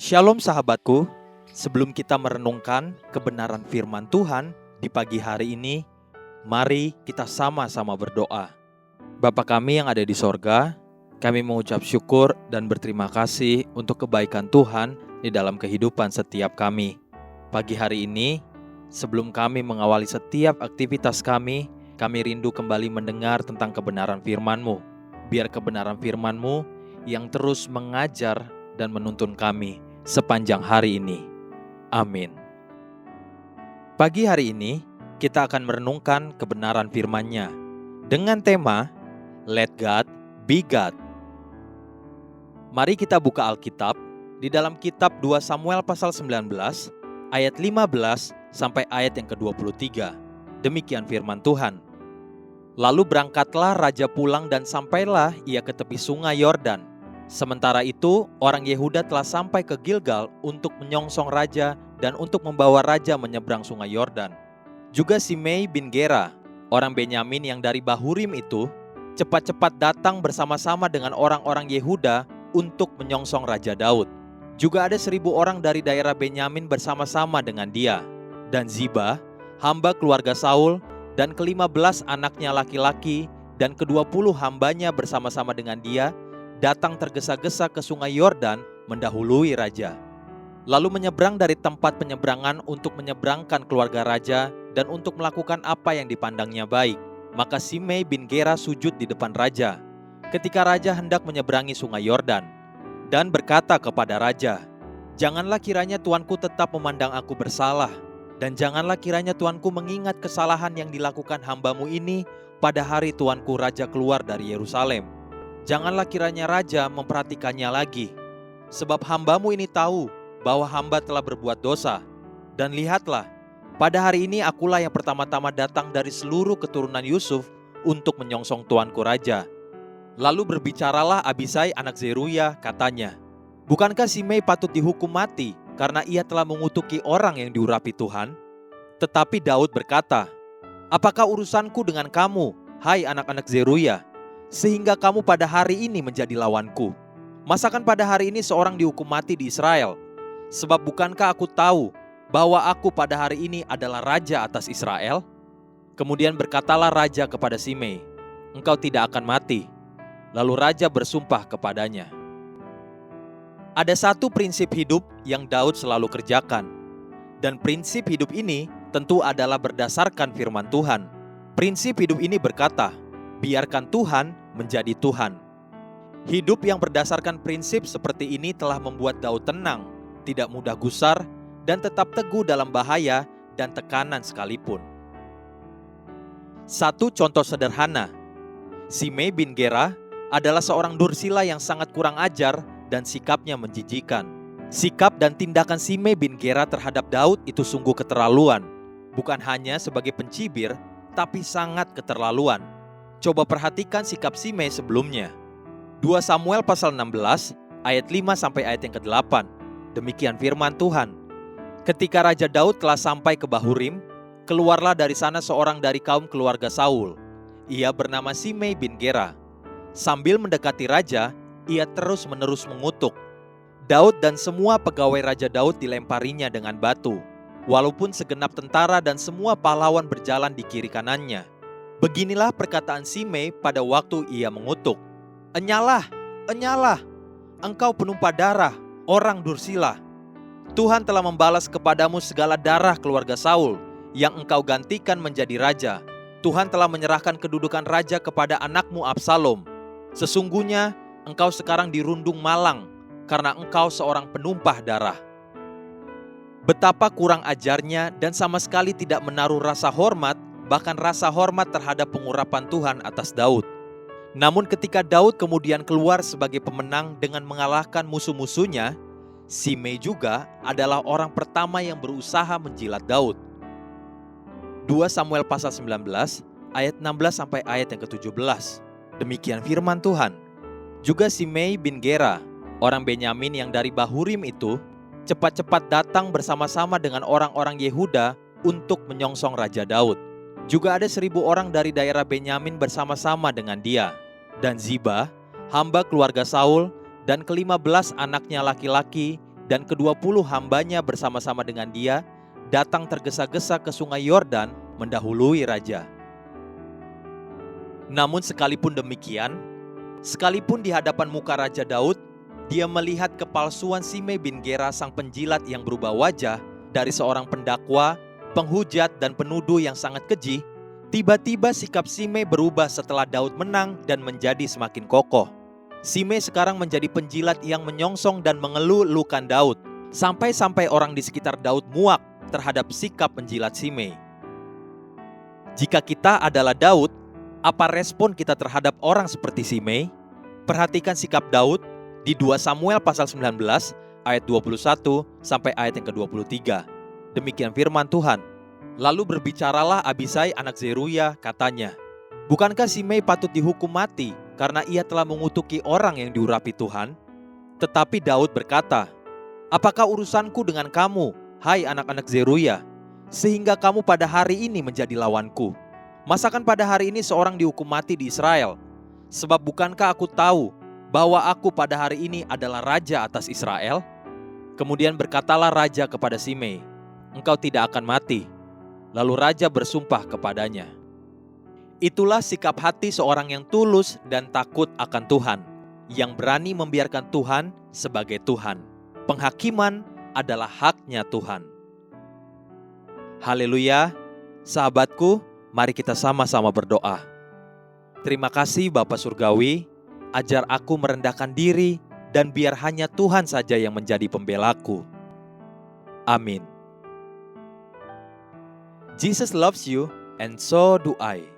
Shalom sahabatku, sebelum kita merenungkan kebenaran firman Tuhan di pagi hari ini, mari kita sama-sama berdoa. Bapa kami yang ada di sorga, kami mengucap syukur dan berterima kasih untuk kebaikan Tuhan di dalam kehidupan setiap kami. Pagi hari ini, sebelum kami mengawali setiap aktivitas kami rindu kembali mendengar tentang kebenaran firman-Mu. Biar kebenaran firman-Mu yang terus mengajar dan menuntun kami sepanjang hari ini. Amin. Pagi hari ini, kita akan merenungkan kebenaran firman-Nya dengan tema Let God Be God. Mari kita buka Alkitab di dalam kitab 2 Samuel pasal 19 ayat 15 sampai ayat yang ke-23. Demikian firman Tuhan. Lalu berangkatlah raja pulang dan sampailah ia ke tepi sungai Yordan. Sementara itu, orang Yehuda telah sampai ke Gilgal untuk menyongsong raja dan untuk membawa raja menyeberang sungai Yordan. Juga Simei bin Gera, orang Benyamin yang dari Bahurim itu, cepat-cepat datang bersama-sama dengan orang-orang Yehuda untuk menyongsong Raja Daud. Juga ada 1.000 orang dari daerah Benyamin bersama-sama dengan dia. Dan Ziba, hamba keluarga Saul, dan ke-15 anaknya laki-laki, dan ke-20 hambanya bersama-sama dengan dia, datang tergesa-gesa ke sungai Yordan mendahului raja. Lalu menyeberang dari tempat penyeberangan untuk menyeberangkan keluarga raja dan untuk melakukan apa yang dipandangnya baik. Maka Simei bin Gera sujud di depan raja ketika raja hendak menyeberangi sungai Yordan dan berkata kepada raja, "Janganlah kiranya tuanku tetap memandang aku bersalah, dan janganlah kiranya tuanku mengingat kesalahan yang dilakukan hambamu ini pada hari tuanku raja keluar dari Yerusalem. Janganlah kiranya raja memperhatikannya lagi, sebab hambamu ini tahu bahwa hamba telah berbuat dosa. Dan lihatlah, pada hari ini akulah yang pertama-tama datang dari seluruh keturunan Yusuf untuk menyongsong tuanku raja." Lalu berbicaralah Abisai anak Zeruya, katanya, "Bukankah Simei patut dihukum mati karena ia telah mengutuki orang yang diurapi Tuhan?" Tetapi Daud berkata, "Apakah urusanku dengan kamu, hai anak-anak Zeruya, sehingga kamu pada hari ini menjadi lawanku? Masakan pada hari ini seorang dihukum mati di Israel? Sebab bukankah aku tahu bahwa aku pada hari ini adalah raja atas Israel?" Kemudian berkatalah raja kepada Simei, "Engkau tidak akan mati." Lalu raja bersumpah kepadanya. Ada satu prinsip hidup yang Daud selalu kerjakan. Dan prinsip hidup ini tentu adalah berdasarkan firman Tuhan. Prinsip hidup ini berkata, biarkan Tuhan menjadi Tuhan. Hidup yang berdasarkan prinsip seperti ini telah membuat Daud tenang, tidak mudah gusar, dan tetap teguh dalam bahaya dan tekanan sekalipun. Satu contoh sederhana, Simei bin Gera adalah seorang dursila yang sangat kurang ajar dan sikapnya menjijikan. Sikap dan tindakan Simei bin Gera terhadap Daud itu sungguh keterlaluan. Bukan hanya sebagai pencibir, tapi sangat keterlaluan. Coba perhatikan sikap Simei sebelumnya. 2 Samuel pasal 16 ayat 5 sampai ayat yang ke-8. Demikian firman Tuhan. Ketika Raja Daud telah sampai ke Bahurim, keluarlah dari sana seorang dari kaum keluarga Saul. Ia bernama Simei bin Gera. Sambil mendekati raja, ia terus-menerus mengutuk. Daud dan semua pegawai Raja Daud dilemparinya dengan batu, walaupun segenap tentara dan semua pahlawan berjalan di kiri kanannya. Beginilah perkataan Simei pada waktu ia mengutuk. Enyalah, enyalah, engkau penumpah darah, orang dursila. Tuhan telah membalas kepadamu segala darah keluarga Saul yang engkau gantikan menjadi raja. Tuhan telah menyerahkan kedudukan raja kepada anakmu Absalom. Sesungguhnya engkau sekarang dirundung malang karena engkau seorang penumpah darah. Betapa kurang ajarnya dan sama sekali tidak menaruh rasa hormat, bahkan rasa hormat terhadap pengurapan Tuhan atas Daud. Namun ketika Daud kemudian keluar sebagai pemenang dengan mengalahkan musuh-musuhnya, Simei juga adalah orang pertama yang berusaha menjilat Daud. 2 Samuel pasal 19 ayat 16 sampai ayat yang ke-17. Demikian firman Tuhan. Juga Simei bin Gera, orang Benyamin yang dari Bahurim itu, cepat-cepat datang bersama-sama dengan orang-orang Yehuda untuk menyongsong Raja Daud. Juga ada 1.000 orang dari daerah Benyamin bersama-sama dengan dia. Dan Ziba, hamba keluarga Saul, dan ke-15 anaknya laki-laki, dan ke-20 hambanya bersama-sama dengan dia datang tergesa-gesa ke sungai Yordan mendahului raja. Namun sekalipun demikian, sekalipun di hadapan muka Raja Daud, dia melihat kepalsuan Simei bin Gera sang penjilat yang berubah wajah dari seorang pendakwa, penghujat dan penuduh yang sangat keji. Tiba-tiba sikap Simei berubah setelah Daud menang dan menjadi semakin kokoh. Simei sekarang menjadi penjilat yang menyongsong dan mengeluh-elukan Daud, sampai-sampai orang di sekitar Daud muak terhadap sikap penjilat Simei. Jika kita adalah Daud, apa respon kita terhadap orang seperti Simei? Perhatikan sikap Daud di 2 Samuel pasal 19 ayat 21 sampai ayat yang ke-23. Demikian firman Tuhan. Lalu berbicaralah Abisai anak Zeruya, katanya, "Bukankah Simei patut dihukum mati karena ia telah mengutuki orang yang diurapi Tuhan?" Tetapi Daud berkata, "Apakah urusanku dengan kamu, hai anak-anak Zeruya, sehingga kamu pada hari ini menjadi lawanku? Masakan pada hari ini seorang dihukum mati di Israel? Sebab bukankah aku tahu bahwa aku pada hari ini adalah raja atas Israel?" Kemudian berkatalah raja kepada Simei, "Engkau tidak akan mati." Lalu raja bersumpah kepadanya. Itulah sikap hati seorang yang tulus dan takut akan Tuhan, yang berani membiarkan Tuhan sebagai Tuhan. Penghakiman adalah haknya Tuhan. Haleluya, sahabatku, mari kita sama-sama berdoa. Terima kasih Bapa Surgawi, ajar aku merendahkan diri dan biar hanya Tuhan saja yang menjadi pembelaku. Amin. Jesus loves you and so do I.